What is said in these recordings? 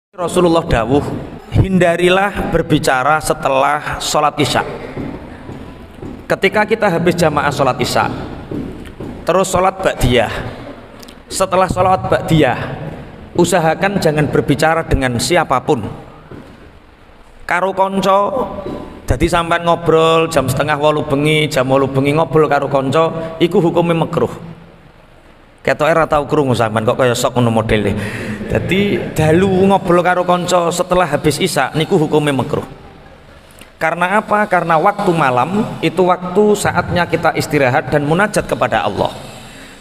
Rasulullah dawuh, hindarilah berbicara setelah sholat isya. Ketika kita habis jamaah sholat isya, terus sholat ba'diyah, setelah sholat ba'diyah, usahakan jangan berbicara dengan siapapun. Karo konco, jadi sampai ngobrol jam setengah 8 bengi, jam 8 bengi ngobrol karo konco, iku hukumnya makruh. Ketok era tau krungu sampean kok kaya sok ngono modele. Dadi dalu ngobrol karo kanca setelah habis isya niku hukumnya makruh. Karena apa? Karena waktu malam itu waktu saatnya kita istirahat dan munajat kepada Allah.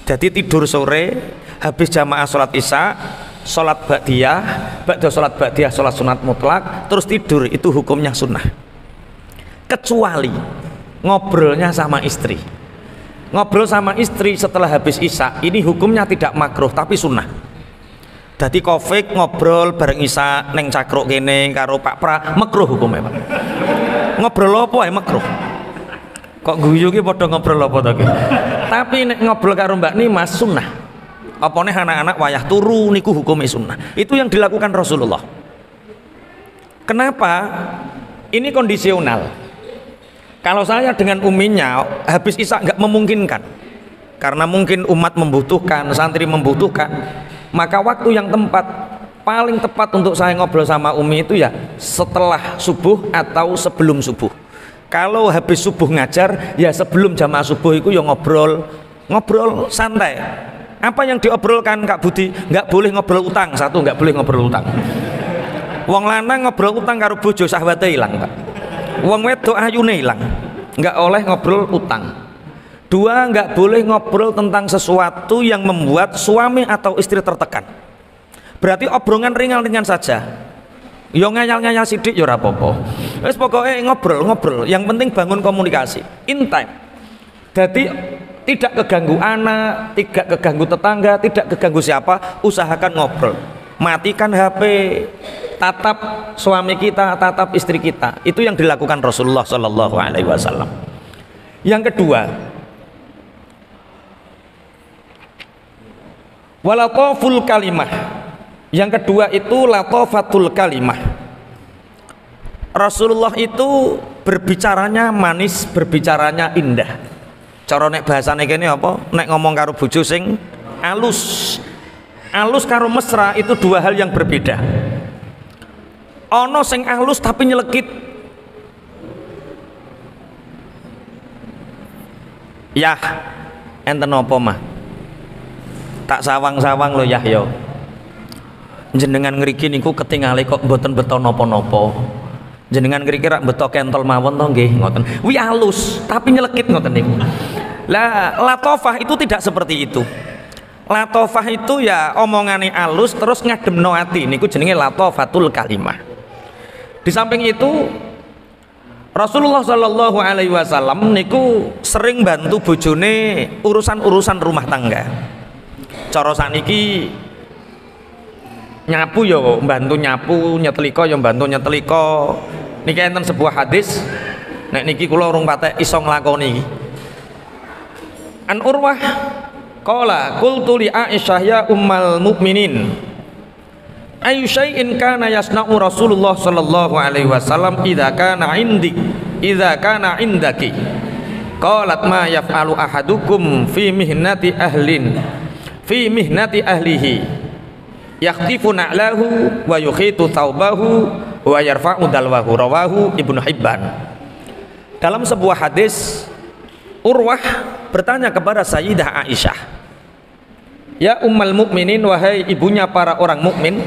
Jadi tidur sore habis jamaah sholat isya, sholat ba'diyah, ba'da sholat ba'diyah sholat sunat mutlak, terus tidur itu hukumnya sunnah. Kecuali ngobrolnya sama istri. Ngobrol sama istri setelah habis isya ini hukumnya tidak makruh tapi sunnah. Jadi kofik ngobrol bareng isya neng cakruk kene karo Pak Pra makruh hukumnya Pak. Ngobrol apa ya makruh. Kok guyu ki padha ngobrol apa to ki. Tapi nek ngobrol karo Mbak Nimas sunnah. Apa nih anak-anak wayah turu niku hukumnya sunnah. Itu yang dilakukan Rasulullah. Kenapa? Ini kondisional. Kalau saya dengan uminya habis isya nggak memungkinkan karena mungkin umat membutuhkan, santri membutuhkan, maka waktu yang paling tepat untuk saya ngobrol sama umi itu ya setelah subuh atau sebelum subuh. Kalau habis subuh ngajar ya sebelum jamaah subuh itu ya ngobrol santai. Apa yang diobrolkan Kak Budi? Nggak boleh ngobrol utang. Satu, nggak boleh ngobrol utang. Wong lanang ngobrol utang karo bojo sahwate ilang Pak. Wong wedok ayune ilang, nggak oleh ngobrol utang. Dua, nggak boleh ngobrol tentang sesuatu yang membuat suami atau istri tertekan. Berarti obrolan ringan-ringan saja. Yo ngayal-ngayal sidik yo ora apa-apa. Wis pokoke ngobrol. Yang penting bangun komunikasi. In time. Jadi tidak keganggu anak, tidak keganggu tetangga, tidak keganggu siapa, usahakan ngobrol. Matikan HP, tatap suami kita, tatap istri kita. Itu yang dilakukan Rasulullah Shallallahu Alaihi Wasallam. Yang kedua, walatoful kalimah. Yang kedua itu latofatul kalimah. Rasulullah itu berbicaranya manis, berbicaranya indah. Cara nek bahasane kene apa? Nek ngomong karo bojo sing alus. Alus karo mesra itu dua hal yang berbeda. Ono sing alus tapi nyelekit. Yah, enten apa mah? Tak sawang-sawang lo yah yo. Jenengan ngriki niku ketingale kok mboten beto napa-napa. Jenengan ngriki rak beto kentol mawon to nggih ngoten. Wi alus tapi nyelekit ngoten niku. Lah latofah itu tidak seperti itu. Latofah itu ya omongane alus terus ngademno ati niku jenenge latofatul kalimah. Di samping itu Rasulullah Shallallahu Alaihi Wasallam niku sering bantu bojone urusan-urusan rumah tangga. Cara sakniki nyapu yo bantu nyapu, nyetrika yo bantu nyetrika. Niki enten sebuah hadis nek niki kula urung patek iso nglakoni iki. An Urwah qala qultu li Aisyah ya ummal mukminin ayu syai'in kana yasna'u Rasulullah sallallahu alaihi wasallam idza kana indaki qalat ma yaf'alu ahadukum fi mihnati ahlihi yakhtifu na'lahu wa yukhitu thawbahu wa yarfa'u dalwahu rawahu Ibnu Hibban. Dalam sebuah hadis Urwah bertanya kepada Sayyidah Aisyah, ya ummal mukminin, wahai ibunya para orang mukmin,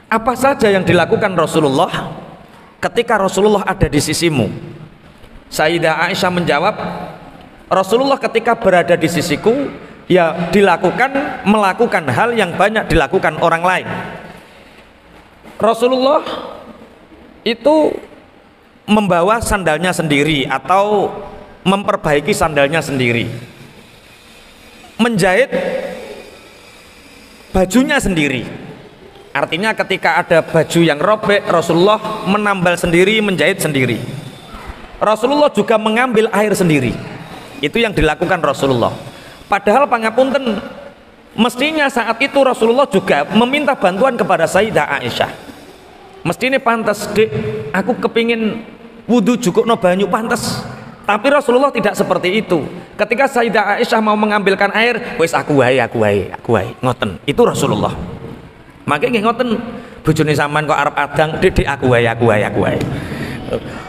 apa saja yang dilakukan Rasulullah ketika Rasulullah ada di sisimu? Sayyidah Aisyah menjawab, Rasulullah ketika berada di sisiku ya melakukan hal yang banyak dilakukan orang lain. Rasulullah itu membawa sandalnya sendiri atau memperbaiki sandalnya sendiri, menjahit bajunya sendiri. Artinya ketika ada baju yang robek, Rasulullah menambal sendiri, menjahit sendiri. Rasulullah juga mengambil air sendiri. Itu yang dilakukan Rasulullah. Padahal pangapunten Mestinya saat itu Rasulullah juga meminta bantuan kepada Sayyidah Aisyah. Mestinya pantas, Dek, aku kepingin wudu cukup no banyu, pantas. Tapi Rasulullah tidak seperti itu. Ketika Sayyidah Aisyah mau mengambilkan air, wis aku wae, ngoten. Itu Rasulullah. Makanya ngoten, bojone sampean kok arep adang, Dek, aku wae.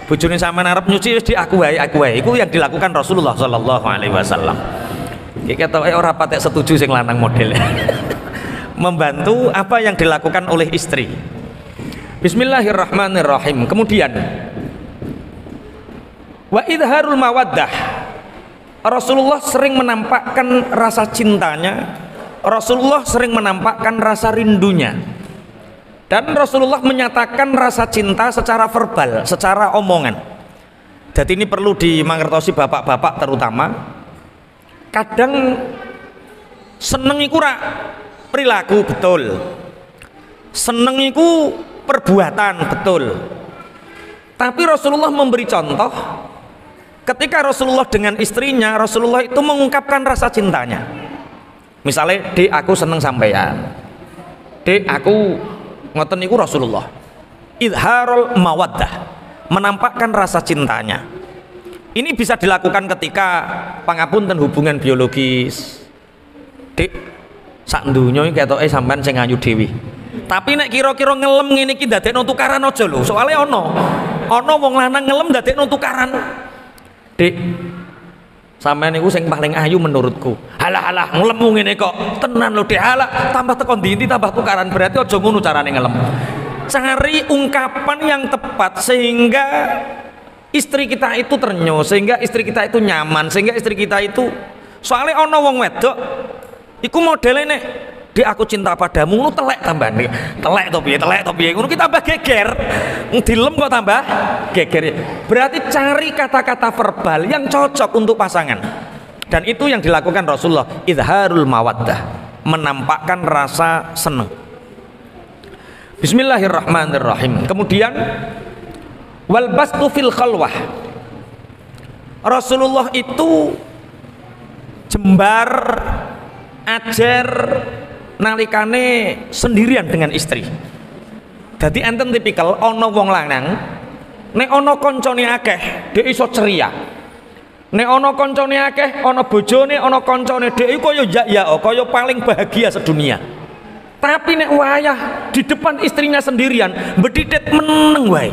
Bojone sampean arep nyuci, wis aku wae. Itu yang dilakukan Rasulullah sallallahu alaihi wasallam. Iki ketoke ora patek setuju sing lanang model. Membantu apa yang dilakukan oleh istri. Bismillahirrahmanirrahim. Kemudian wa idharul mawaddah. Rasulullah sering menampakkan rasa cintanya. Rasulullah sering menampakkan rasa rindunya. Dan Rasulullah menyatakan rasa cinta secara verbal, secara omongan. Jadi ini perlu dimangertosi bapak-bapak terutama. Kadang seneng iku rak perilaku betul, seneng iku perbuatan betul. Tapi Rasulullah memberi contoh ketika Rasulullah dengan istrinya, Rasulullah itu mengungkapkan rasa cintanya. Misalnya, Dek, aku seneng sampean, Dek, aku ngoten niku Rasulullah. Idharul mawaddah, menampakkan rasa cintanya. Ini bisa dilakukan ketika pangapunten hubungan biologis. Dik, sak donya iki ketoke sampean sing ayu dhewe. Tapi nek kira-kira ngelem ngene iki ndadekno tukaran aja lho. Soale ana wong lanang ngelem ndadekno tukaran. Dik, sampean niku sing paling ayu menurutku. Halah ngelemu ngene kok. Tenan lho, Dik. Halah, tambah teko ndi tambah tukaran, berarti aja ngono carane ngelem. Cari ungkapan yang tepat sehingga istri kita itu ternyuh, sehingga istri kita itu nyaman, sehingga istri kita itu, soalnya ono wong wedok iku modelnya nek, Dek, aku cinta padamu, ngono telek tambah nih, telek to piye, ngono kita tambah geger, dilem kok tambah geger. Berarti cari kata-kata verbal yang cocok untuk pasangan, dan itu yang dilakukan Rasulullah. Idharul mawaddah, menampakkan rasa senang. Bismillahirrahmanirrahim. Kemudian wal bastu fil khalwah. Rasulullah itu jembar ajar nalikane sendirian dengan istri. Dadi enten tipikal ana wong lanang nek ana kancane akeh dhek iso ceria. Nek ana kancane akeh, ana bojone, ana kancane, dhek kaya kaya paling bahagia sedunia. Tapi nek wayah di depan istrinya sendirian, bedidet meneng wae.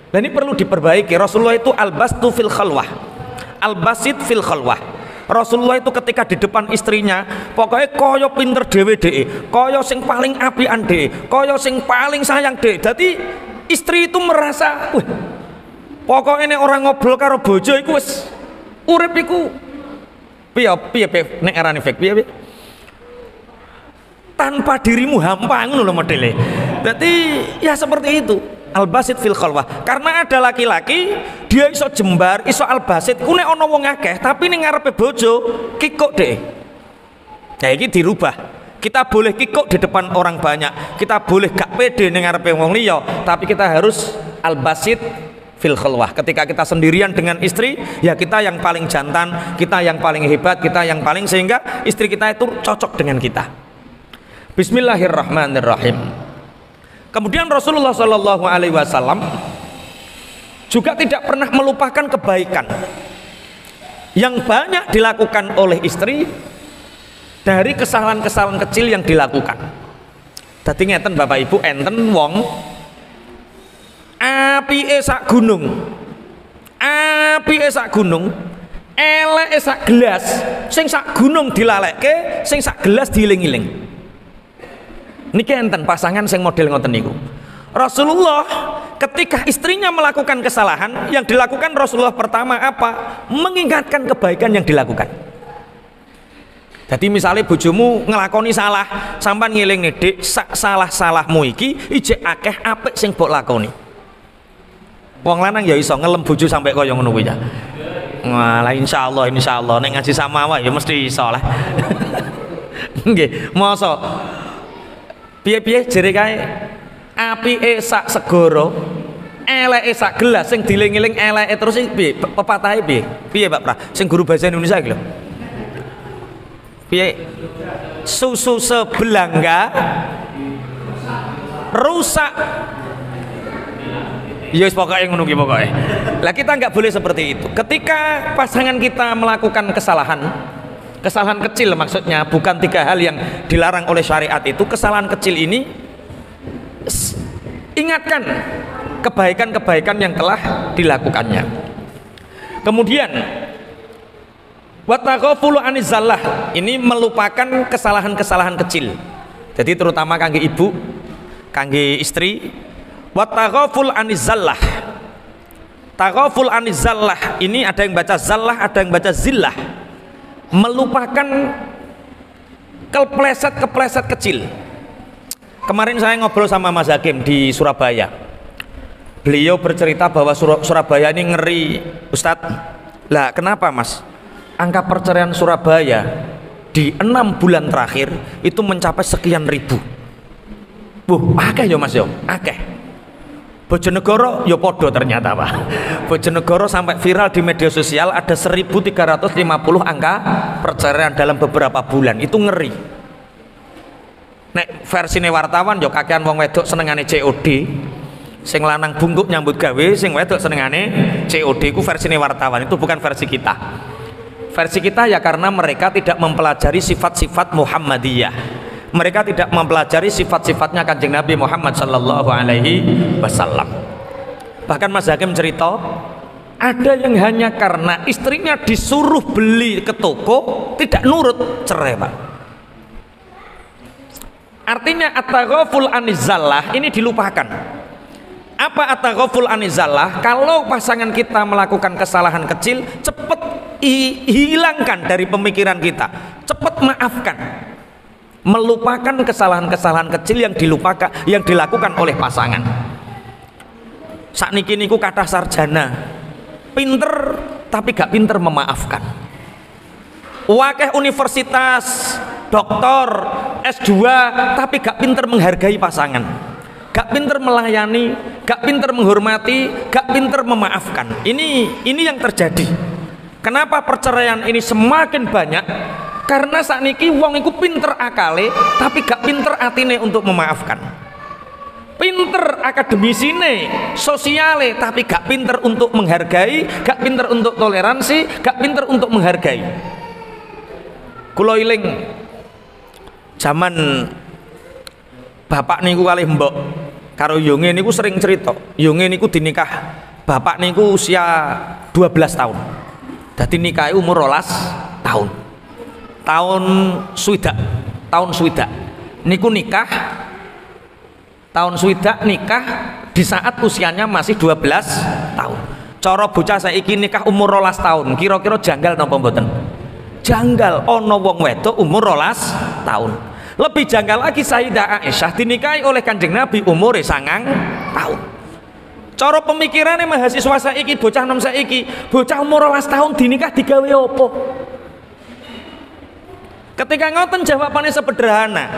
Dan ini perlu diperbaiki. Rasulullah itu al-bastu fil khalwah, al-basit fil khalwah. Rasulullah itu ketika di depan istrinya pokoknya koyo pinter dhewe dhek, koyo sing paling apian dhek, koyo sing paling sayang dhek. Jadi istri itu merasa, wah, pokoknya nek orang ngobrol karo bojo iku wis urip iku piye nek arane fake piye tanpa dirimu hampa ngono lho modele. Jadi ya seperti itu. Al-basit fil khalwah. Karena ada laki-laki dia iso jembar, iso al-basit ku nek ana wong akeh, tapi ning ngarepe bojo kikuk dhek. Nah iki dirubah. Kita boleh kikuk di depan orang banyak, kita boleh gak pede ning ngarepe wong liya, tapi kita harus al-basit fil khalwah. Ketika kita sendirian dengan istri, ya kita yang paling jantan, kita yang paling hebat, kita yang paling, sehingga istri kita itu cocok dengan kita. Bismillahirrahmanirrahim. Kemudian Rasulullah Shallallahu Alaihi Wasallam juga tidak pernah melupakan kebaikan yang banyak dilakukan oleh istri dari kesalahan-kesalahan kecil yang dilakukan. Dadi ngeten Bapak Ibu, enten wong apike sak gunung, eleke sak gelas, sing sak gunung dilalekke, sing sak gelas diiling-iling. Niki enten pasangan sing model ngoten niku. Rasulullah ketika istrinya melakukan kesalahan, yang dilakukan Rasulullah pertama apa? Mengingatkan kebaikan yang dilakukan. Jadi misalnya bojomu ngelakoni salah, sampean ngiling nih, Dik, salah-salahmu iki ijek akeh apik sing mbok lakoni. Wong lanang ya iso ngelem bojo sampai kaya ngono kuwi ya. Walah insyaallah nek ngaji samawa ya mesti iso lah. Nggih, mosok piye-piye jere kae apike sak segara, eleke sak gelas, sing diling-iling eleke terus piye pepatahe piye Pak Pra, sing guru bahasa Indonesia iki lho piye susu sebelangga rusak. Yes, pokoknya ngono ki pokoknya. Lah kita nggak boleh seperti itu. Ketika pasangan kita melakukan kesalahan kecil maksudnya, bukan 3 hal yang dilarang oleh syariat itu, kesalahan kecil ini ingatkan kebaikan-kebaikan yang telah dilakukannya. Kemudian wattaghafulu anizallah, ini melupakan kesalahan-kesalahan kecil. Jadi terutama kangge ibu, kangge istri, wattaghaful anizallah. Taghaful anizallah ini ada yang baca zallah, ada yang baca zillah. Melupakan kepleset kecil. Kemarin saya ngobrol sama Mas Hakim di Surabaya. Beliau bercerita bahwa Surabaya ini ngeri, Ustadz. Lah kenapa Mas? Angka perceraian Surabaya di 6 bulan terakhir itu mencapai sekian ribu. Akeh yo Mas yo, akeh. Bojonegoro yo podo ternyata Pak. Bojonegoro sampai viral di media sosial, ada 1350 angka perceraian dalam beberapa bulan. Itu ngeri. Nek versine wartawan yo kakean wong wedok senengane COD. Sing lanang bungkuk nyambut gawe, sing wedok senengane COD. Ku versine wartawan, itu bukan versi kita. Versi kita ya karena mereka tidak mempelajari sifat-sifat Muhammadiyah. Mereka tidak mempelajari sifat-sifatnya Kanjeng Nabi Muhammad sallallahu alaihi wasallam. Bahkan Mas Hakim cerita, ada yang hanya karena istrinya disuruh beli ke toko tidak nurut, cerai Pak. Artinya at-taghaful anizallah ini dilupakan. Apa at-taghaful anizallah? Kalau pasangan kita melakukan kesalahan kecil, cepat hilangkan dari pemikiran kita, cepat maafkan. Melupakan kesalahan-kesalahan kecil yang dilakukan oleh pasangan. Sakniki niku kata sarjana, pinter tapi gak pinter memaafkan. Wakeh universitas, doktor, S2 tapi gak pinter menghargai pasangan, gak pinter melayani, gak pinter menghormati, gak pinter memaafkan. Ini yang terjadi. Kenapa perceraian ini semakin banyak? Karena sakniki wong iku pinter akale tapi gak pinter atine untuk memaafkan. Pinter akademisine, sosiale tapi gak pinter untuk menghargai, gak pinter untuk toleransi, gak pinter untuk menghargai. Kula iling zaman bapak niku kalih mbok karo yonge niku sering cerita. Yonge niku dinikah bapak niku usia 12 tahun. Dadi nikahe umur 12 tahun. Tahun swidak niku nikah, tahun swidak nikah di saat usianya masih 12 tahun. Cara bocah saiki nikah umur 12 tahun kira-kira janggal napa mboten? Janggal. Ana wong wedok umur 12 tahun. Lebih janggal lagi Sayyidah Aisyah dinikahi oleh Kanjeng Nabi umure 9 tahun. Cara pemikirannya mahasiswa saiki, bocah nom saiki, bocah umur 12 tahun dinikah digawe apa? Ketika ngoten jawabannya sederhana.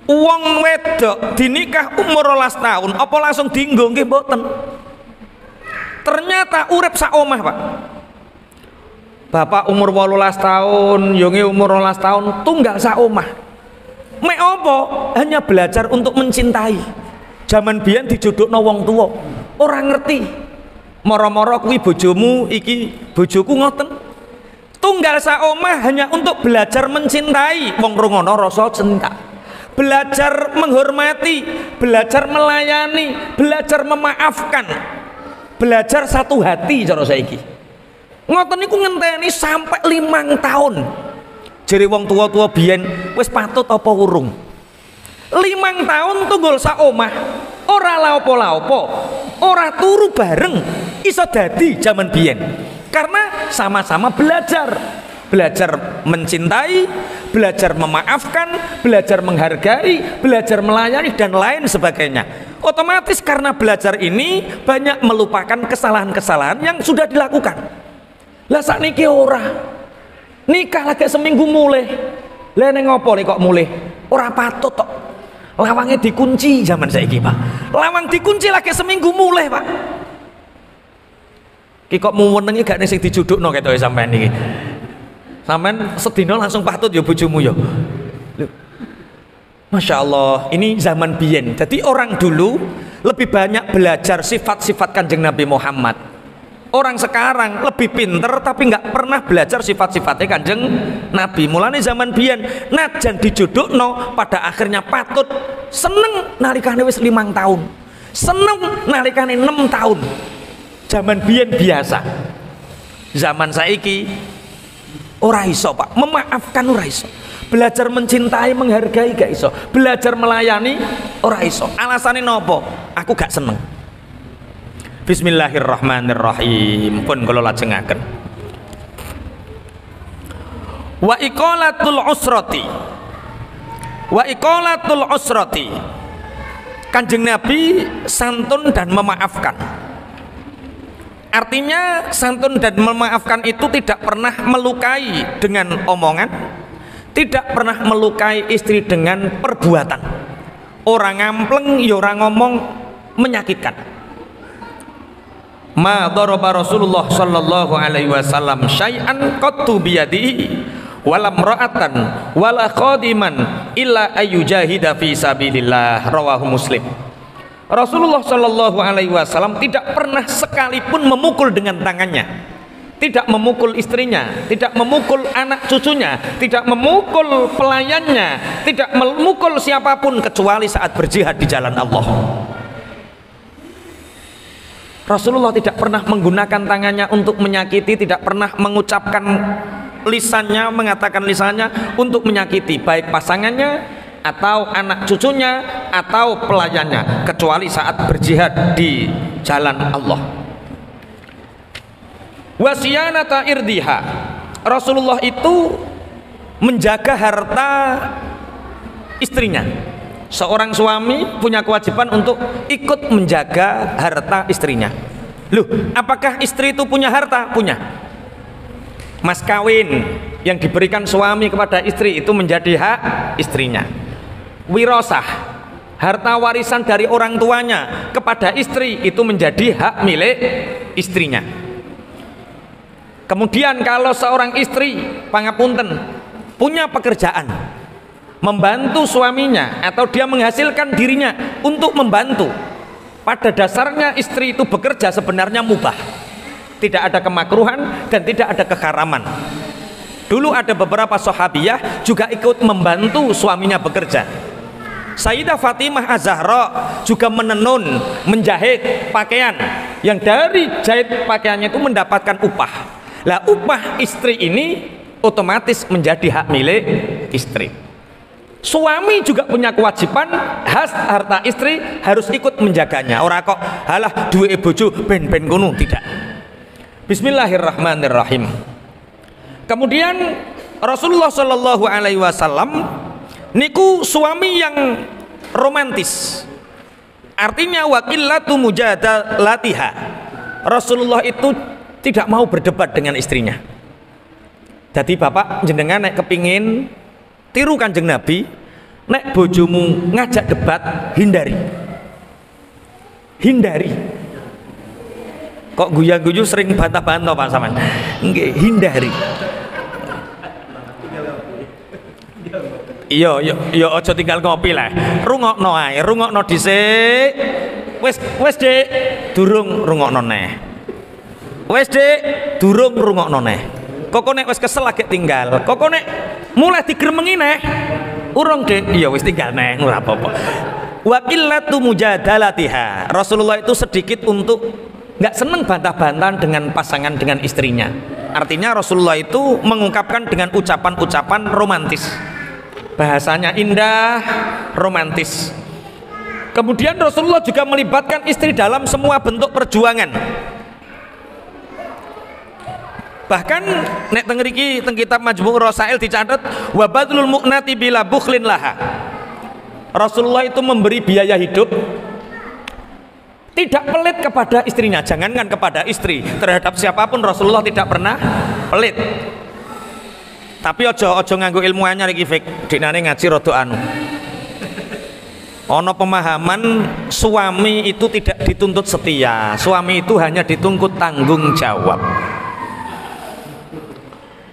Wong wedok dinikah umur 12 tahun, apa langsung dienggo nggih mboten? Ternyata urip sak omah, Pak. Bapak umur 18 tahun, yonge umur 12 tahun, tunggal sak omah. Mek apa? Hanya belajar untuk mencintai. Zaman biyen dijodhokno wong tuwa, ora ngerti. Moro-moro kuwi bojomu, iki bojoku ngoten. Tunggal sak omah hanya untuk belajar mencintai, wong rungono rasa cinta. Belajar menghormati, belajar melayani, belajar memaafkan, belajar satu hati cara saiki. Ngoten niku ngenteni sampai 5 tahun. Jere wong tua-tua biyen wis patut apa urung? 5 tahun tunggul sak omah, ora laopo-laopo, ora turu bareng, iso dadi jaman biyen. Karena sama-sama belajar mencintai, belajar memaafkan, belajar menghargai, belajar melayani dan lain sebagainya. Otomatis karena belajar ini banyak melupakan kesalahan-kesalahan yang sudah dilakukan. Lah sakniki ora nikah lagi seminggu mulai, lah ning ngopo kok mulai? Ora patut tok. Lawangnya dikunci zaman saiki, Pak. Lawang dikunci lagi seminggu mulai, Pak. Ki kok muwenengi gak ning sing dijudukno ketoke sampean iki. Sampean sedina langsung patut ya bojomu ya. Masya Allah, ini zaman biyen. Jadi orang dulu lebih banyak belajar sifat-sifat Kanjeng Nabi Muhammad. Orang sekarang lebih pinter tapi nggak pernah belajar sifat-sifatnya Kanjeng Nabi. Mulane zaman biyen najan dijodokno pada akhirnya patut seneng nalikane wis 5 tahun. Seneng nalikane 6 tahun. Zaman biyen biasa. Zaman saiki ora iso, Pak. Memaafkan ora iso. Belajar mencintai, menghargai gak iso. Belajar melayani ora iso. Alasannya nopo? Aku gak seneng. Bismillahirrahmanirrahim. Pun kula lajengaken. Wa iqalatul usrati. Wa iqalatul usrati. Kanjeng Nabi santun dan memaafkan. Artinya santun dan memaafkan itu tidak pernah melukai dengan omongan, tidak pernah melukai istri dengan perbuatan. Orang ngampleng ya orang ngomong menyakitkan. Ma daraba Rasulullah sallallahu alaihi wasallam syai'an qattu biyadihi wala imra'atan wala khadiman illa ayyujahida fi sabilillah, rawahu Muslim. Rasulullah sallallahu alaihi wasallam tidak pernah sekalipun memukul dengan tangannya, tidak memukul istrinya, tidak memukul anak cucunya, tidak memukul pelayannya, tidak memukul siapapun kecuali saat berjihad di jalan Allah. Rasulullah tidak pernah menggunakan tangannya untuk menyakiti, tidak pernah mengucapkan lisannya, mengatakan lisannya untuk menyakiti baik pasangannya atau anak cucunya atau pelayannya, kecuali saat berjihad di jalan Allah. Wasiyanata irdiha, Rasulullah itu menjaga harta istrinya. Seorang suami punya kewajiban untuk ikut menjaga harta istrinya. Loh, apakah istri itu punya harta? Punya. Mas kawin yang diberikan suami kepada istri itu menjadi hak istrinya. Wirosah, harta warisan dari orang tuanya kepada istri itu menjadi hak milik istrinya. Kemudian kalau seorang istri pangapunten punya pekerjaan, membantu suaminya atau dia menghasilkan dirinya untuk membantu, pada dasarnya istri itu bekerja sebenarnya mubah, tidak ada kemakruhan dan tidak ada keharaman. Dulu ada beberapa sahabiyah juga ikut membantu suaminya bekerja. Sayyidah Fatimah Az-Zahra juga menenun, menjahit pakaian yang dari jahit pakaiannya itu mendapatkan upah. Lah upah istri ini otomatis menjadi hak milik istri. Suami juga punya kewajiban, harta istri harus ikut menjaganya. Ora kok halah duwe bojo ben-ben kono, tidak. Bismillahirrahmanirrahim. Kemudian Rasulullah Shallallahu alaihi wasallam niku suami yang romantis. Artinya waqillatu mujadalatiha. Rasulullah itu tidak mau berdebat dengan istrinya. Jadi bapak jenengan nek kepingin tiru Kanjeng Nabi, nek bojomu ngajak debat, hindari. Hindari. Kok guyu-guyu sering bantah-bantah Pak sampean? Nggih, hindari. Iya, aja tinggal ngopi lah. Rungokno ae, rungokno dhisik. Wis Dik, durung rungokno neh. Wis Dik, durung rungokno neh. Kok nek wis kesel lagi tinggal. Kok nek mulai digremengi neh. Urung Dik, iya wis tinggal neh, ora apa-apa. Wa qillatu mujadalatiha. Rasulullah itu sedikit untuk enggak seneng bantah-bantahan dengan pasangan, dengan istrinya. Artinya Rasulullah itu mengungkapkan dengan ucapan-ucapan romantis. Bahasanya indah, romantis. Kemudian Rasulullah juga melibatkan istri dalam semua bentuk perjuangan. Bahkan nek teng mriki teng kitab Majmu' Rasail dicatat wa badlul mu'nati bila bukhlin laha. Rasulullah itu memberi biaya hidup tidak pelit kepada istrinya. Jangankan kepada istri, terhadap siapapun Rasulullah tidak pernah pelit. Tapi ojo nganggo ilmu anyar iki fik, dinane ngaji rada anu. Ono pemahaman suami itu tidak dituntut setia, suami itu hanya dituntut tanggung jawab.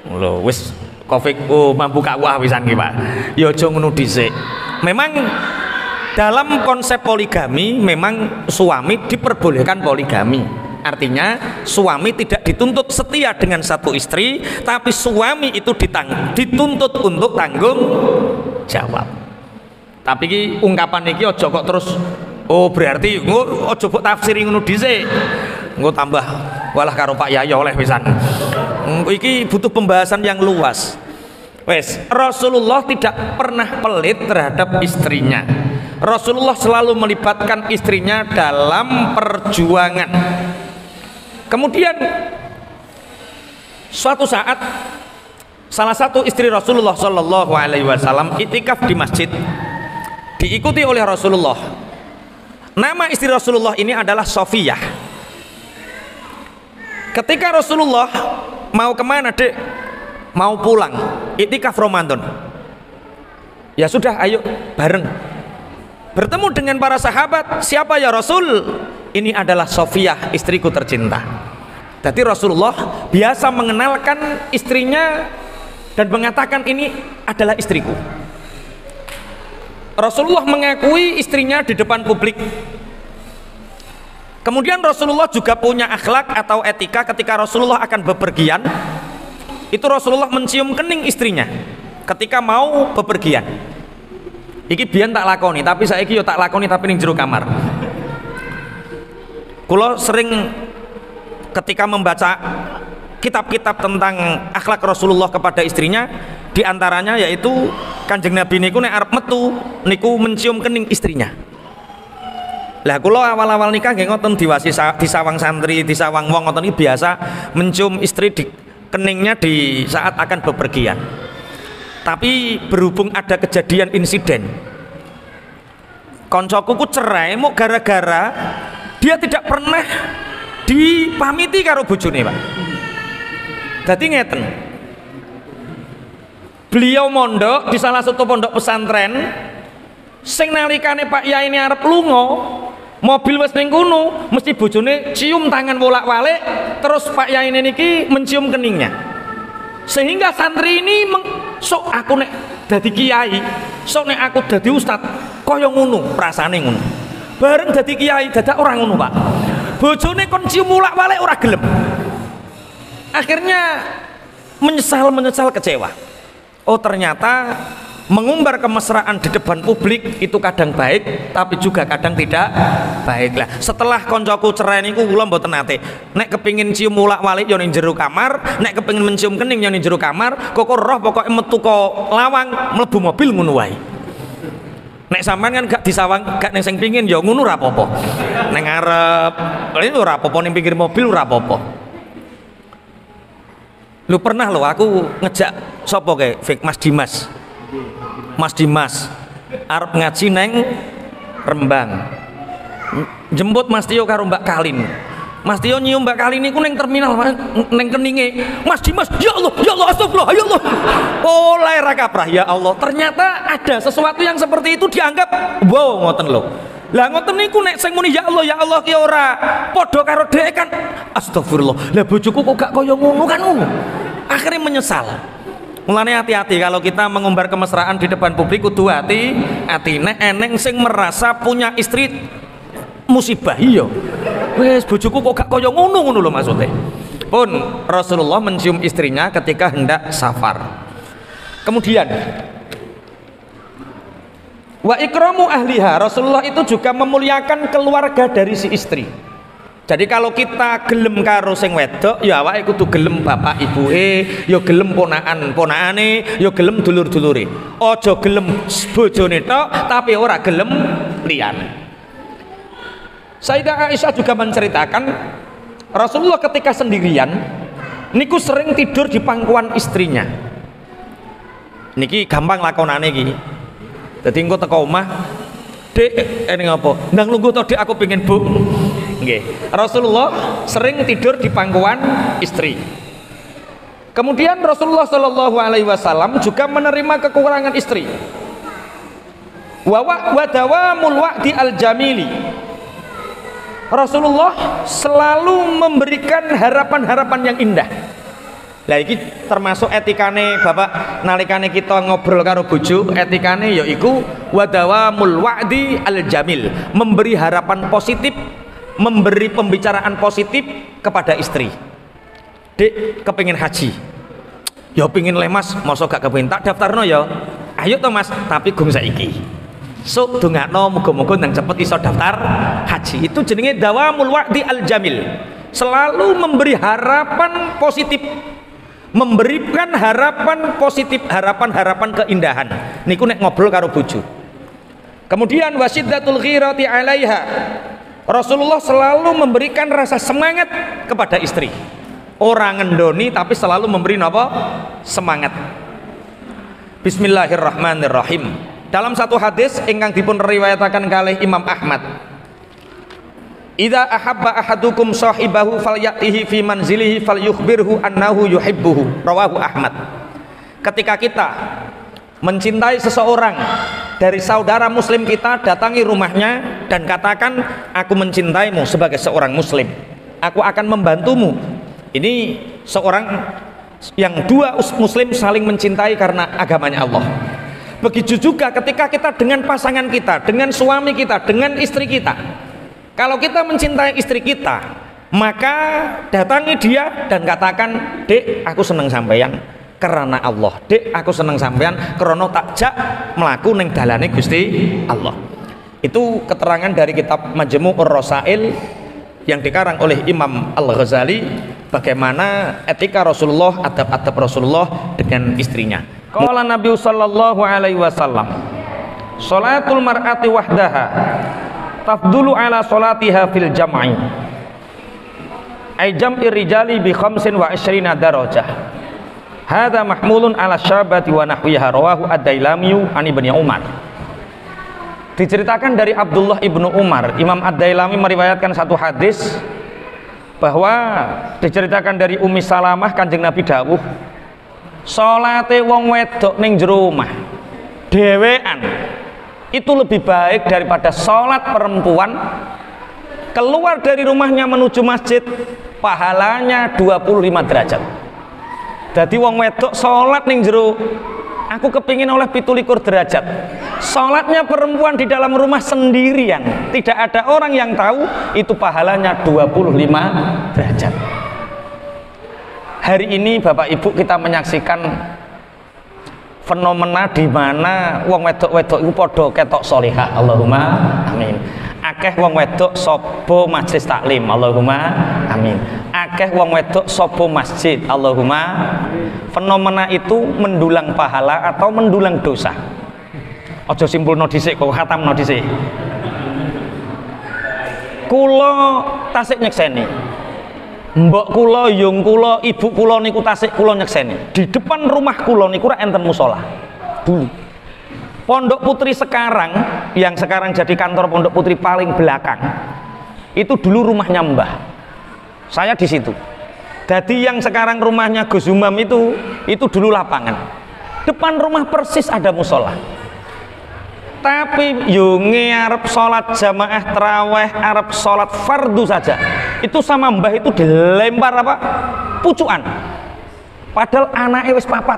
Lho wis Kofik mampu kakwah pisan ki Pak. Ya aja ngono dhisik. memang dalam konsep poligami memang suami diperbolehkan poligami. Artinya suami tidak dituntut setia dengan satu istri, tapi suami itu dituntut untuk tanggung jawab. Tapi ki ungkapan iki aja kok terus oh berarti aja mbok tafsiri ngono dhisik. Engko tambah walah karo Pak Yayo oleh pisan. Iki butuh pembahasan yang luas. Wes, Rasulullah tidak pernah pelit terhadap istrinya. Rasulullah selalu melibatkan istrinya dalam perjuangan. Kemudian suatu saat salah satu istri Rasulullah Shallallahu Alaihi Wasallam itikaf di masjid, diikuti oleh Rasulullah. Nama istri Rasulullah ini adalah Sofiyah. Ketika Rasulullah mau kemana, Dek? Mau pulang, itikaf Ramadan. Ya sudah, ayo bareng. Bertemu dengan para sahabat, siapa ya Rasul? Ini adalah Sofiyah, istriku tercinta. Jadi Rasulullah biasa mengenalkan istrinya dan mengatakan ini adalah istriku. Rasulullah mengakui istrinya di depan publik. Kemudian Rasulullah juga punya akhlak atau etika ketika Rasulullah akan bepergian. Itu Rasulullah mencium kening istrinya ketika mau bepergian. Iki biyen tak lakoni, tapi saiki yo tak lakoni tapi ning jero kamar. Kula sering ketika membaca kitab-kitab tentang akhlak Rasulullah kepada istrinya, diantaranya yaitu Kanjeng Nabi niku nek arep metu niku mencium kening istrinya. Lah kula awal-awal nikah nggih ngoten di sawang santri, di sawang wong ngoten iki biasa mencium istri di keningnya di saat akan bepergian. Tapi berhubung ada kejadian insiden, koncoku ku cerai mau gara-gara dia tidak pernah dipamiti karo bojone, Pak. Dadi ngeten. Beliau mondok di salah satu pondok pesantren, sing nalikane Pak Yai ini arep lunga, mobil wis ning kono, mesti bojone cium tangan bolak-balik, terus Pak Yai ini niki mencium keningnya. Sehingga santri ini sok aku nek dadi kiai, sok nek aku dadi ustad, kaya ngono, prasane ngono. Bareng dadi kiai dadak ora ngono, Pak. Bojone kon cium bolak-balik ora gelem. Akhirnya menyesal kecewa. Oh ternyata mengumbar kemesraan di depan publik itu kadang baik tapi juga kadang tidak baik. Lah setelah koncoku cerai niku kula mboten nate nek kepingin cium ulak-walik yo ning jero kamar, nek kepingin mencium kening yo ning jero kamar, kok roh pokoke metu ko lawang mlebu mobil ngono wae. Nek sampean kan gak disawang, gak ning sing pingin yo ngono ora apa-apa. Ning ngarep ini ora apa-apa, ning pinggir mobil ora apa-apa. Lu pernah lo aku ngejak sapa kae Mas Dimas. Mas Dimas arep ngaji neng Rembang. Jemput Mas Tio karo Mbak Kalin. Mas Tio nyium Mbak Kalin niku ning terminal neng keninge. Mas Dimas, ya Allah, astagfirullah, ya Allah. Oh, lair kaprah, ya Allah. Ternyata ada sesuatu yang seperti itu dianggap wow ngoten lho. Lah ngoten niku nek sing muni ya Allah ki ora padha karo dhek kan astagfirullah. Lah bojoku kok gak kaya ngono kan ngono. Akhirnya menyesal. Mulane hati-hati kalau kita mengumbar kemesraan di depan publik, kudu hati-hati. Nek eneng sing merasa punya istri musibah iya. Wes bojoku kok gak kaya ngono lho maksudnya. Pun Rasulullah mencium istrinya ketika hendak safar. Kemudian wa ikramu ahliha, Rasulullah itu juga memuliakan keluarga dari si istri. Jadi kalau kita gelem karo sing wedok, ya awake kudu gelem bapak ibuke, ya gelem ponakane, ya gelem dulur-dulure. Aja gelem bojone tok tapi ora gelem liyane. Sayyidah Aisyah juga menceritakan Rasulullah ketika sendirian niku sering tidur di pangkuan istrinya. Niki gampang lakonane iki. Dadi engko teko omah, "Dek, ini ngapa? Ndang lungguh to, Dek, aku pengen Bu." Nggih. Rasulullah sering tidur di pangkuan istri. Kemudian Rasulullah Shallallahu alaihi wasallam juga menerima kekurangan istri. Wa dawamul wa'di al-jamili. Rasulullah selalu memberikan harapan-harapan yang indah. Lah iki termasuk etikane Bapak nalikane kita ngobrol karo bojo, etikane yaiku wa dawamul wa'di al jamil, memberi harapan positif, memberi pembicaraan positif kepada istri. Dek kepingin haji, ya pingin le Mas, masa gak kepingin, tak daftarno ya. Ayo to Mas, tapi gung saiki. Sok dongakno muga-muga nang cepet iso daftar haji. Itu jenenge dawamul wa'di al jamil. Selalu memberi harapan positif, memberikan harapan positif, harapan-harapan keindahan. Niku nek ngobrol karo bojo. Kemudian wasiddatul ghirati 'alaiha. Rasulullah selalu memberikan rasa semangat kepada istri. Orang ngendoni tapi selalu memberi apa? Semangat. Bismillahirrahmanirrahim. Dalam satu hadis ingkang dipun riwayataken kalih Imam Ahmad, idza ahabba ahadukum sahibahu falyatihi fi manzilihi falyukhbirhu annahu yuhibbuhu, rawahu Ahmad. Ketika kita mencintai seseorang dari saudara muslim kita, datangi rumahnya dan katakan, aku mencintaimu sebagai seorang muslim, aku akan membantumu. Ini seorang yang dua muslim saling mencintai karena agamanya Allah. Begitu juga ketika kita dengan pasangan kita, dengan suami kita, dengan istri kita. Kalau kita mencintai istri kita, maka datangi dia dan katakan, dek aku seneng sampeyan karena Allah, dek aku seneng sampeyan karena takjak melaku neng dalane Gusti Allah. Itu keterangan dari kitab Majmu'ur Rasail yang dikarang oleh Imam Al-Ghazali, bagaimana etika Rasulullah, adab-adab Rasulullah dengan istrinya. Qala Nabi sallallahu alaihi wasallam, sholatul mar'ati wahdaha tafdulu ala sholatiha fil jam'i ay jam'ir rijali bi 25 darajah. Hadza mahmulun ala syabati wa nahwiha, rawahu ad-Dailami an Ibnu Umar. Diceritakan dari Abdullah ibnu Umar, Imam ad-Dailami meriwayatkan satu hadis bahwa diceritakan dari Ummi Salamah, Kanjeng Nabi dawuh, salate wong wedok ning jero omah dhewean itu lebih baik daripada salat perempuan keluar dari rumahnya menuju masjid, pahalanya 25 derajat. Jadi wong wedok salat ning jero, aku kepingin oleh 17 derajat. Salatnya perempuan di dalam rumah sendirian, tidak ada orang yang tahu, itu pahalanya 25 derajat. Hari ini Bapak Ibu kita menyaksikan fenomena di mana wong wedok-wedok itu podo ketok solihah, Allahumma amin. Akeh wong wedok sobo majelis taklim, Allahumma amin. Akeh wong wedok sobo masjid, Allahumma. Fenomena itu mendulang pahala atau mendulang dosa. Ojo simpulno dhisik kok khatamno dhisik. Kula tasik nyekseni, mbok kula, yung kula, ibu kula niku tasik kula nyekseni. Di depan rumah kula niku ora enten musala. Dulu. Pondok Putri sekarang, yang sekarang jadi kantor Pondok Putri paling belakang, itu dulu rumahnya Mbah. Saya di situ. Jadi yang sekarang rumahnya Gus Umam itu dulu lapangan. Depan rumah persis ada musola. Tapi yunge arep sholat jamaah terawih, arep sholat fardu saja, itu sama Mbah itu dilempar apa? Pucukan. Padahal anaknya wis papat.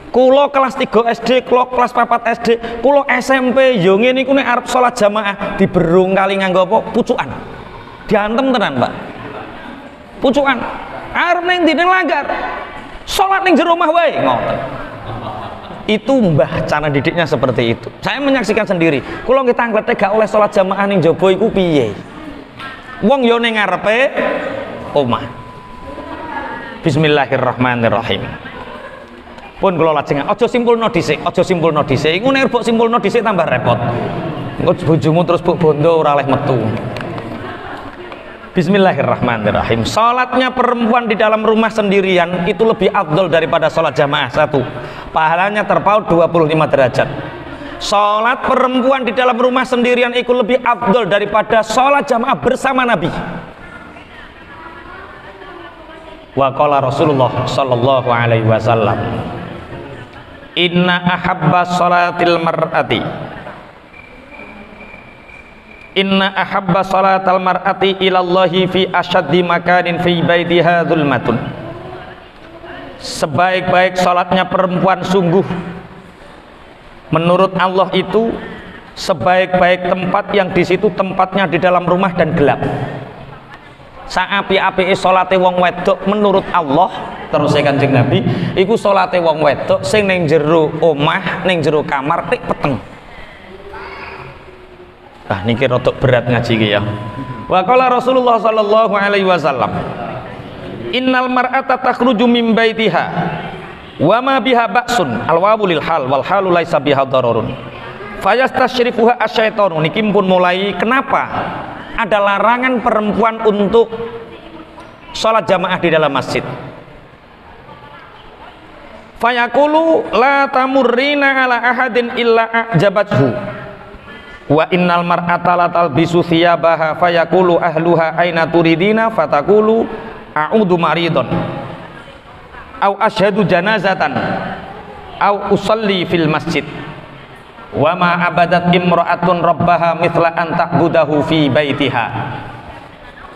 Kulo kelas 3 SD, kulo kelas 4 SD, kulo SMP, yunge niku nek arep sholat jamaah diberung kali nganggo apa? Pucukan. Diantem tenan, Mbak. Pucukan. Arep ning ndi ning langgar. Sholat ning jero omah wae, ngoten. Itu Mbah cara didiknya seperti itu. Saya menyaksikan sendiri. Kulo nggih tangklete gak oleh sholat jamaah ning jaba iku piye? Wong yo ning ngarepe omah. Bismillahirrahmanirrahim. Pun kula lajeng aja simpulno dhisik, aja simpulno dhisik. Iku nek mbok simpulno dhisik tambah repot. Engko bojomu terus mbok bondo ora oleh metu. Bismillahirrahmanirrahim. Salatnya perempuan di dalam rumah sendirian itu lebih afdol daripada salat jamaah. Satu, pahalanya terpaut 25 derajat. Salat perempuan di dalam rumah sendirian itu lebih afdol daripada salat jamaah bersama Nabi. Wa qala Rasulullah sallallahu alaihi wasallam, inna ahabba salatil mar'ati, inna ahabba salatal mar'ati ilallahi fi asyaddi makanin fi baitiha zulmatun. Sebaik-baik salatnya perempuan sungguh Menurut Allah itu sebaik-baik tempat yang di situ tempatnya di dalam rumah dan gelap. Saapi-api salate wong wedok menurut Allah, terus Kanjeng Nabi, iku salate wong wedok sing ning jero omah, ning jero kamar tik peteng. Ah niki rada berat ngaji iki ya. Wa qala Rasulullah sallallahu alaihi wasallam, innal mar'ata takhruju min baitiha wa ma biha ba'sun alwawu lil hal wal halu laisa biha dararun fayastashrifuha asyaitonu. Niki pun mulai kenapa ada larangan perempuan untuk sholat jamaah di dalam masjid. Fayaqulu la tamurrina ala ahadin illa ajabathu wa innal mar'ata la talbisu thiyabaha fayaqulu ahluha aina turidina fataqulu a'udhu maridon au asyhadu janazatan au usalli fil masjid wa ma abadat imra'atun rabbaha mithla an ta'budahu fi baitiha.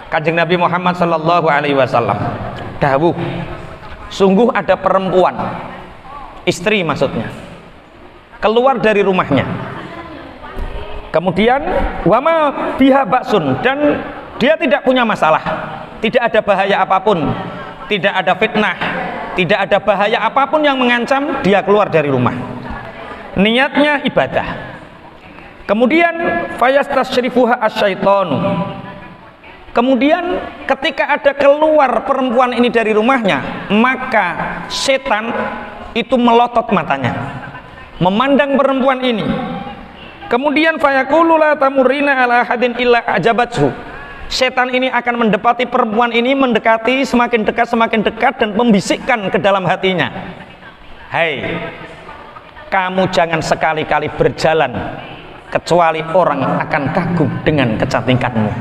Kanjeng Nabi Muhammad sallallahu alaihi wasallam dawuh, sungguh ada perempuan, istri maksudnya, keluar dari rumahnya, kemudian wa ma biha ba'sun, dan dia tidak punya masalah, tidak ada bahaya apapun, tidak ada fitnah, tidak ada bahaya apapun yang mengancam dia keluar dari rumah, niatnya ibadah. Kemudian fayastashrifuha asyaitonu, kemudian ketika ada keluar perempuan ini dari rumahnya, maka setan itu melotot matanya memandang perempuan ini. Kemudian fayaqulu la tamurrina ala hadin illa ajabathu, setan ini akan mendekati perempuan ini, mendekati semakin dekat dan membisikkan ke dalam hatinya, hai, kamu jangan sekali-kali berjalan kecuali orang akan kagum dengan kecantikanmu,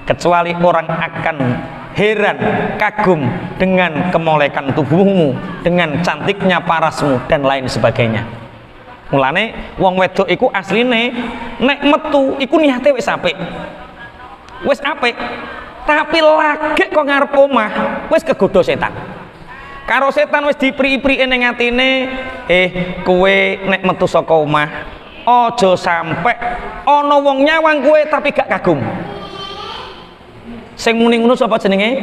kecuali orang akan heran, kagum dengan kemolekan tubuhmu, dengan cantiknya parasmu dan lain sebagainya. Mulane wong wedok iku asline nek metu iku niate wis apik, wis apik, tapi lagi kok ngarep omah wis kegodho setan. Karo setan wis dipri-prike ning atine, kowe nek metu saka omah aja sampe ana wong nyawang kowe tapi gak kagum. Sing muni ngono sapa jenenge?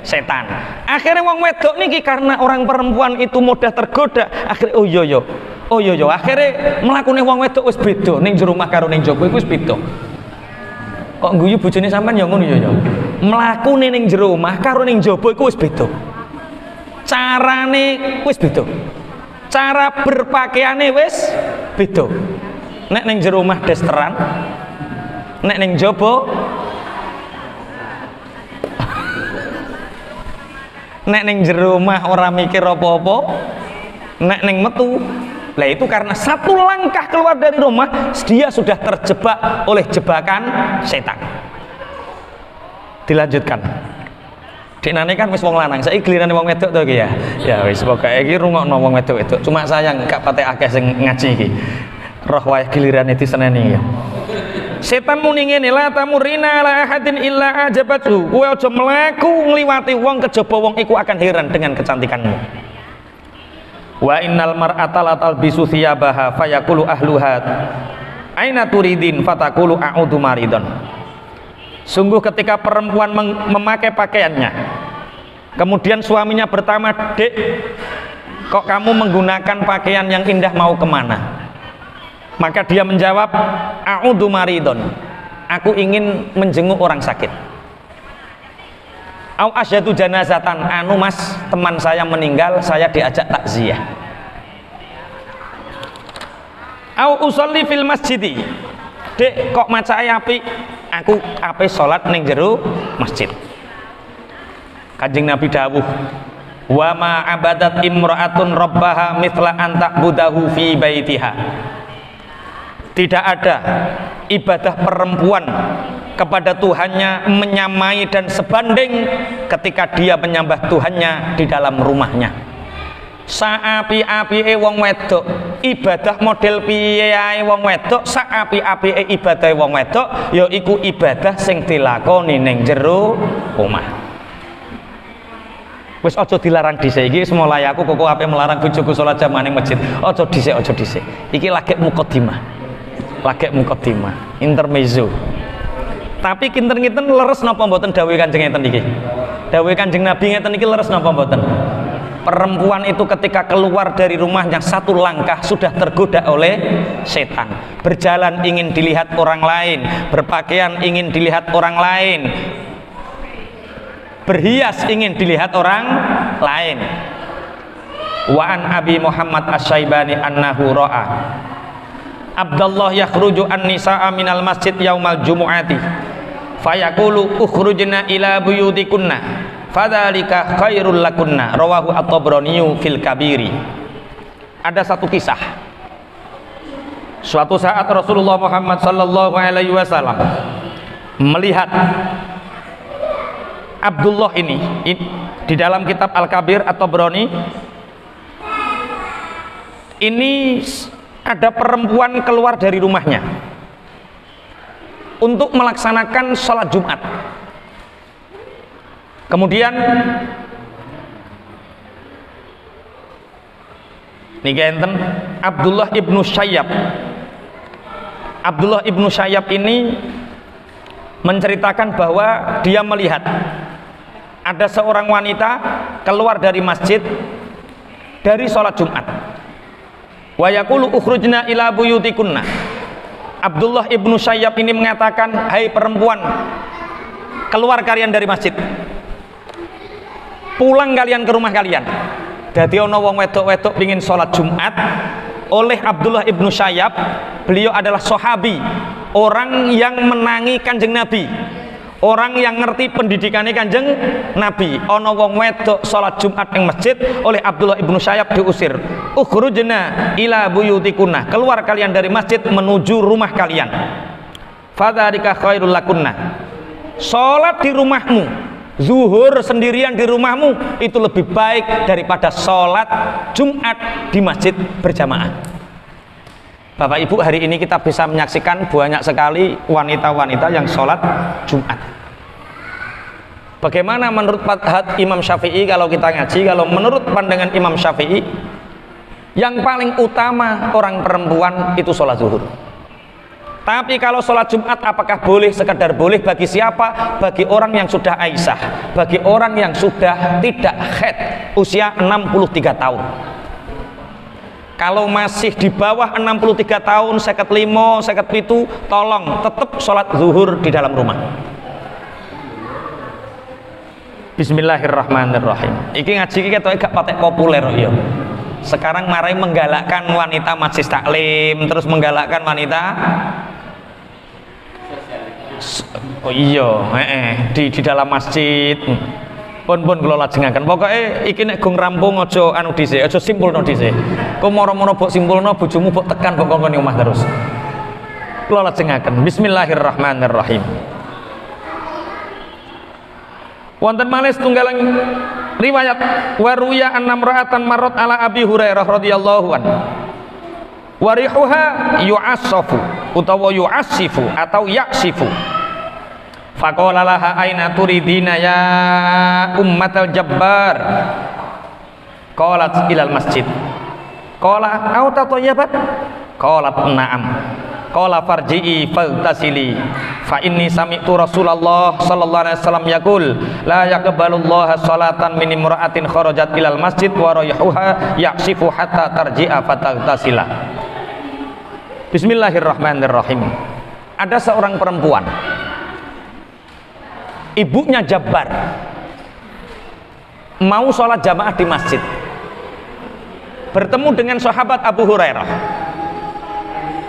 Setan. Akhirnya wong wedok niki karena orang perempuan itu mudah tergoda, akhirnya oh iya akhirnya mlakune wong wedok wis beda ning jero omah karo ning jaba iku wis beda. Kok guyu bojone sampean ya ngono ya. Mlakune ning jero omah karo ning jaba iku wis beda. Carane wis beda, cara berpakaiane wis beda. Nek ning jero omah desteran, nek ning jaba nek ning jero omah ora mikir apa-apa, nek ning metu. Lah itu karena satu langkah keluar dari rumah dia sudah terjebak oleh jebakan setan. Dilanjutkan. Deknane kan wis wong lanang, saiki gilirane wong wedok to iki ya. Ya wis pokoke iki rungokno wong wedok-wedok. Cuma sayang gak patek akeh sing ngaji iki. Roh wae gilirane diseneni ya. Setan muni ngene, la tamurina la ahadin illa ajabathu. Kowe aja mlaku ngliwati wong kejaba wong iku akan heran dengan kecantikanmu. Wa innal mar'ata la talbisu thiyabaha fayaqulu ahluha aina turidin fataqulu a'udhu maridon. Sungguh ketika perempuan memakai pakaiannya, kemudian suaminya bertanya, "Dek, kok kamu menggunakan pakaian yang indah mau kemana?" Maka dia menjawab, "A'udhu maridon, aku ingin menjenguk orang sakit." Au asyhadu janazatan, anu mas, teman saya meninggal, saya diajak takziah. Au usolli fil masjidi, dek kok macake apik, aku ape salat ning jero masjid. Kanjeng Nabi dawuh, wa ma abadat imra'atun rabbaha mithla an ta'budahu fi baitiha. Tidak ada ibadah perempuan kepada Tuhannya menyamai dan sebanding ketika dia menyembah Tuhannya di dalam rumahnya. Saapi-apike wong wedok ibadah model piye ae wong wedok, saapi-apike ibadah wong wedok yaiku ibadah sing dilakoni ning jero omah. Wis aja dilarang dhisik iki mulai aku kok ape melarang bojoku salat jamaah ning masjid. Aja dhisik. Iki lagi mukadimah. Intermezzo. Tapi kinten-kinten leres napa mboten dawuh Kanjeng ngeten iki? Dawuh Kanjeng Nabi ngeten iki leres napa mboten? Perempuan itu ketika keluar dari rumahnya satu langkah sudah tergoda oleh setan. Berjalan ingin dilihat orang lain, berpakaian ingin dilihat orang lain, berhias ingin dilihat orang lain. Wa an Abi Muhammad Asy-Syaibani annahu ra'a Abdullah yakhruju an-nisaa minal masjid yaumal jumu'ati fayaqulu ukhrujna ila buyutikunna fadzalika khairul lakunna rawahu at-Tabrani fil kabiri. Ada satu kisah. Suatu saat Rasulullah Muhammad sallallahu alaihi wasallam melihat Abdullah ini di dalam kitab Al-Kabir atau Tabrani ini ada perempuan keluar dari rumahnya untuk melaksanakan sholat Jumat. Kemudian niki enten Abdullah ibnu Syayyab. Abdullah ibnu Syayyab ini menceritakan bahwa dia melihat ada seorang wanita keluar dari masjid dari sholat Jumat. Wa yaqulu ukhrujna ila buyutikunna. Abdullah ibnu Syayyab ini mengatakan, hai perempuan, keluar kalian dari masjid, pulang kalian ke rumah kalian. Dadi ana wong wedok-wedok pingin sholat Jumat. Oleh Abdullah ibnu Syayyab, beliau adalah sahabi, orang yang menangi Kanjeng Nabi, orang yang ngerti pendidikannya Kanjeng Nabi. Ana wong wedok salat Jumat ning masjid, oleh Abdullah ibnu Syayyab diusir. Ukhrujna ila buyutikunna, keluar kalian dari masjid menuju rumah kalian. Fadzalika khairul lakunna, salat di rumahmu, zuhur sendirian di rumahmu itu lebih baik daripada salat Jumat di masjid berjamaah. Bapak Ibu, hari ini kita bisa menyaksikan banyak sekali wanita-wanita yang sholat Jumat. Bagaimana menurut madhab Imam Syafi'i kalau kita ngaji? Kalau menurut pandangan Imam Syafi'i, yang paling utama orang perempuan itu sholat zuhur. Tapi kalau sholat Jumat apakah boleh? Sekedar boleh bagi siapa? Bagi orang yang sudah Aisyah, bagi orang yang sudah tidak haid, usia 63 tahun. Kalau masih di bawah 63 tahun, 55, 57, tolong tetap sholat zuhur di dalam rumah. Bismillahirrahmanirrahim. Iki ngaji iki ketoke gak patek populer ya. Sekarang marai menggalakkan wanita majlis taklim, terus menggalakkan wanita di dalam masjid. Pun kula lajengaken. Pokoke iki nek gong rampung aja anu dhisik, aja simpulno dhisik. Kok moro-moro mbok simpulno bojomu mbok tekan kok kongkon omah terus. Kula lajengaken. Bismillahirrahmanirrahim. Wonten malih setunggaling riwayat waruya annamra'atan marrat ala Abi Hurairah radhiyallahu an. Warihuha yu'assafu utawa yu'assifu atau yaksifu. Faqala laha aina turidina ya ummatal jabbar. Qalat ilal masjid. Qala au tatayyabat? Qalat na'am. Qala farji'i faltasili fa inni sami'tu Rasulullah sallallahu alaihi wasallam yaqul la yaqbalullaha salatan min imra'atin kharajat ilal masjid wa rayhuha yaksifu hatta tarji'a fataltasila. Bismillahirrahmanirrahim. Ada seorang perempuan, ibunya Jabbar, mau sholat jamaah di masjid, bertemu dengan sahabat Abu Hurairah.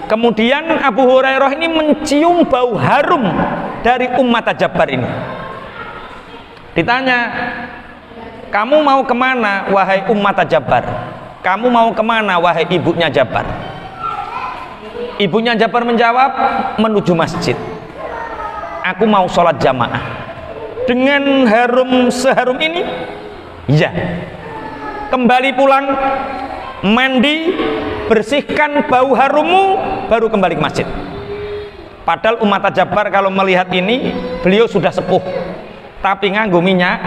Kemudian Abu Hurairah ini mencium bau harum dari Ummat Jabbar ini. Ditanya, kamu mau kemana wahai Ummat Jabbar? Kamu mau kemana wahai ibunya Jabbar? Ibunya Jabbar menjawab, menuju masjid. Aku mau sholat jamaah. Dengan harum seharum ini, ya. Kembali pulang, mandi, bersihkan bau harummu, baru kembali ke masjid. Padahal Ummat Jabbar kalau melihat ini, beliau sudah sepuh, tapi nganggo minyak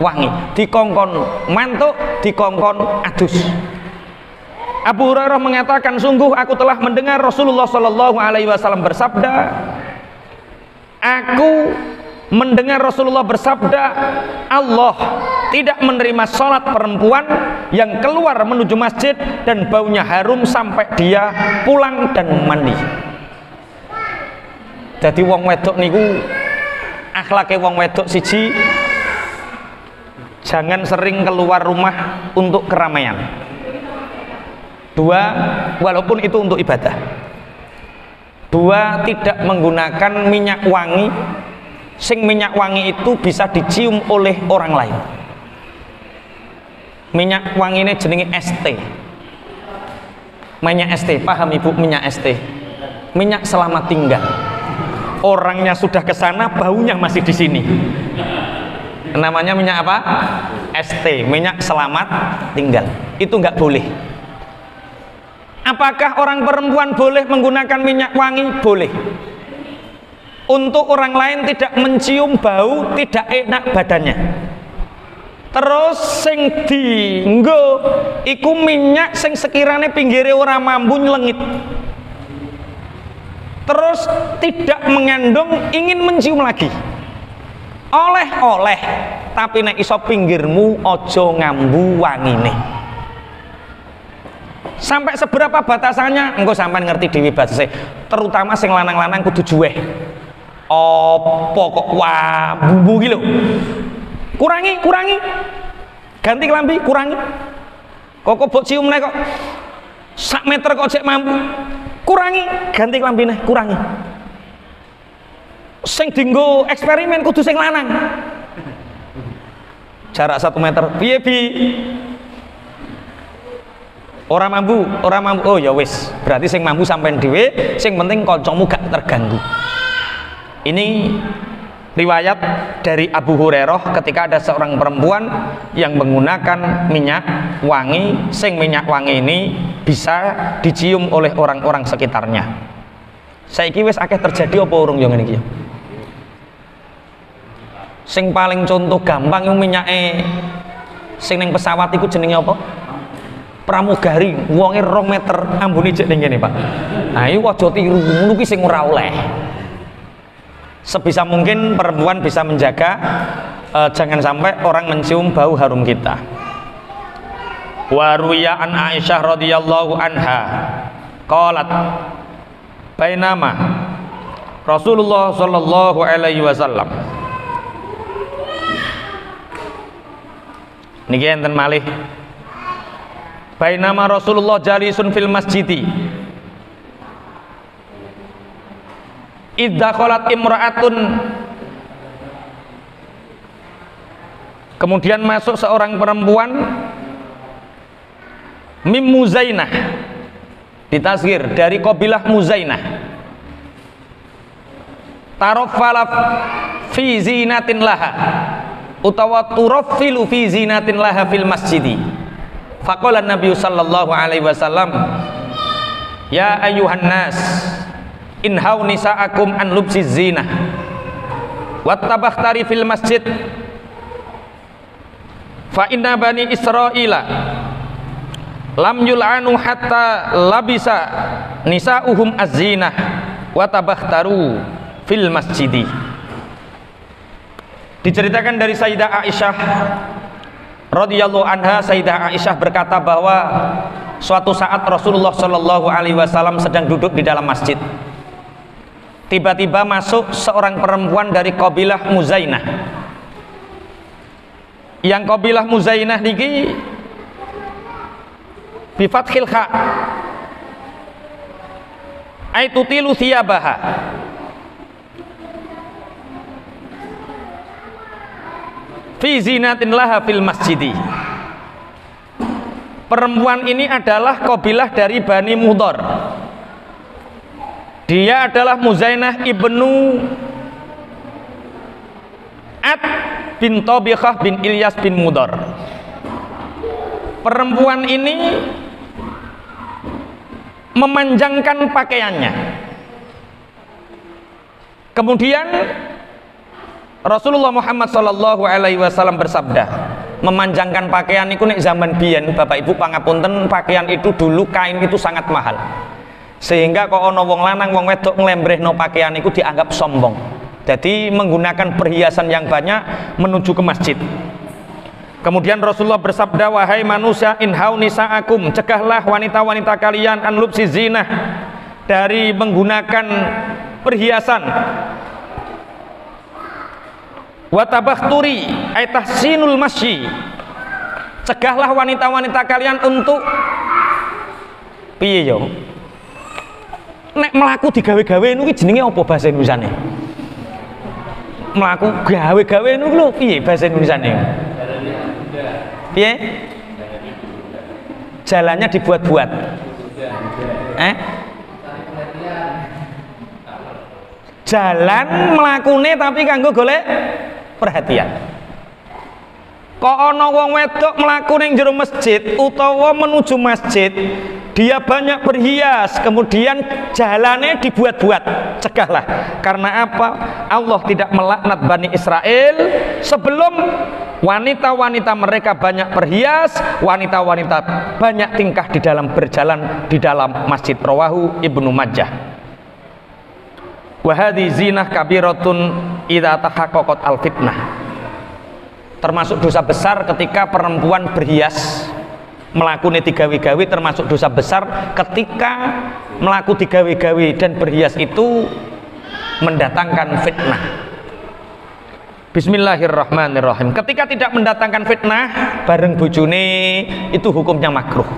wangi, dikongkon mantuk, dikongkon adus. Abu Hurairah mengatakan, sungguh aku telah mendengar Rasulullah Shallallahu Alaihi Wasallam bersabda, aku mendengar Rasulullah bersabda, Allah tidak menerima sholat perempuan yang keluar menuju masjid dan baunya harum sampai dia pulang dan mandi. Jadi wong wedok niku akhlake wong wedok siji, jangan sering keluar rumah untuk keramaian. Dua, walaupun itu untuk ibadah. Dua, tidak menggunakan minyak wangi sing minyak wangi itu bisa dicium oleh orang lain. Minyak wangi ini jenenge ST. Minyak ST, paham ibu minyak ST? Minyak selamat tinggal. Orangnya sudah ke sana, baunya masih di sini. Namanya minyak apa? ST, minyak selamat tinggal. Itu nggak boleh. Apakah orang perempuan boleh menggunakan minyak wangi? Boleh. Untuk orang lain tidak mencium bau tidak enak badannya. Terus sing dienggo iku minyak sing sekiranya pinggire ora mampu nyelengit. Terus tidak mengandung ingin mencium lagi. Oleh, tapi nek iso pinggirmu ojo ngambu wangine. Sampai seberapa batasannya engko sampean ngerti dhewe batasé, terutama sing lanang-lanang kudu juweh. Apa kok wah bumbu iki lho. Kurangi. Ganti kelambi, kurangi. Kok mbok cium nek kok sak meter kok cek mampu. Kurangi, ganti kelambine, kurangi. Sing dienggo eksperimen kudu sing lanang. Jarak 1 meter. Piye bi? Orang mampu. Oh ya wis, berarti sing mampu sampean dhewe, sing penting kancamu gak terganggu. Ini riwayat dari Abu Hurairah ketika ada seorang perempuan yang menggunakan minyak wangi, sing minyak wangi ini bisa dicium oleh orang-orang sekitarnya. Saiki wis akeh terjadi apa urung yo ngene iki? Sing paling contoh gampang yo minyake sing ning pesawat iku jenenge apa? Pramugari, wonge 2 meter ambune jek ning kene, Pak. Nah, iku aja tiru, ngono ki sing ora oleh. Sebisa mungkin perempuan bisa menjaga jangan sampai orang mencium bau harum kita. Wa ruwiya an Aisyah radhiyallahu anha qalat bainama Rasulullah sallallahu alaihi wasallam. Niki enten malih. Bainama Rasulullah jalisun fil masjidi idza qalat imra'atun, kemudian masuk seorang perempuan mim Muzainah, ditasghir dari kabilah Muzainah, taraffala fi zinatin laha utawa turaffilu fi zinatin laha fil masjidi. Faqala Nabi sallallahu alaihi wasallam, ya ayyuhan nas inhau nisa'akum an lubsiz zinah wattabakhtari fil masjid fa inna bani Israila lam yul'anu hatta labisa nisa'uhum az-zinah watabakhtaru fil masjidi. Diceritakan dari Sayyidah Aisyah radhiyallahu anha, Sayyidah Aisyah berkata bahwa suatu saat Rasulullah Shallallahu alaihi wasallam sedang duduk di dalam masjid. Tiba-tiba masuk seorang perempuan dari kabilah Muzainah. Yang kabilah Muzainah niki bi fathil kha ay tutilu thiyabaha, fi zinatin laha fil masjidi. Perempuan ini adalah kabilah dari Bani Mudhar. Dia adalah Muzainah ibnu Ad bin Tabikhah bin Ilyas bin Mudhar. Perempuan ini memanjangkan pakaiannya, kemudian Rasulullah Muhammad sallallahu alaihi wasallam bersabda, memanjangkan pakaian itu nek zaman biyen Bapak Ibu pangapunten, pakaian itu dulu kain itu sangat mahal. Sehingga kok ana wong lanang wong wedok nglembrehno pakaian itu dianggap sombong. Jadi menggunakan perhiasan yang banyak menuju ke masjid. Kemudian Rasulullah bersabda, wahai manusia, inhau nisaakum, cegahlah wanita-wanita kalian an lubsi zinah, dari menggunakan perhiasan. Wa tabakhturi ay tahsinul masyi, cegahlah wanita-wanita kalian untuk piye yo? Nek melaku digawe-gawe niku jenenge apa bahasa Indonesiane? Melaku gawe-gawe niku lho piye bahasa Indonesiane? Piye? Jalannya dibuat-buat. Jalan mlakune tapi kanggo golek perhatian. Kok ana wong wedok mlaku ning jero masjid utawa menuju masjid, dia banyak berhias, kemudian jalannya dibuat-buat, cegahlah. Karena apa? Allah tidak melaknat Bani Israel sebelum wanita-wanita mereka banyak berhias, wanita-wanita banyak tingkah di dalam berjalan di dalam masjid. Rawahu Ibnu Majah. Wa hadhi zinah kabiratun idza tahaqqaqat al fitnah. Termasuk dosa besar ketika perempuan berhias melakukan digawe-gawe, termasuk dosa besar ketika melakukan digawe-gawe dan berhias itu mendatangkan fitnah. Bismillahirrahmanirrahim. Ketika tidak mendatangkan fitnah bareng bojone itu hukumnya makruh.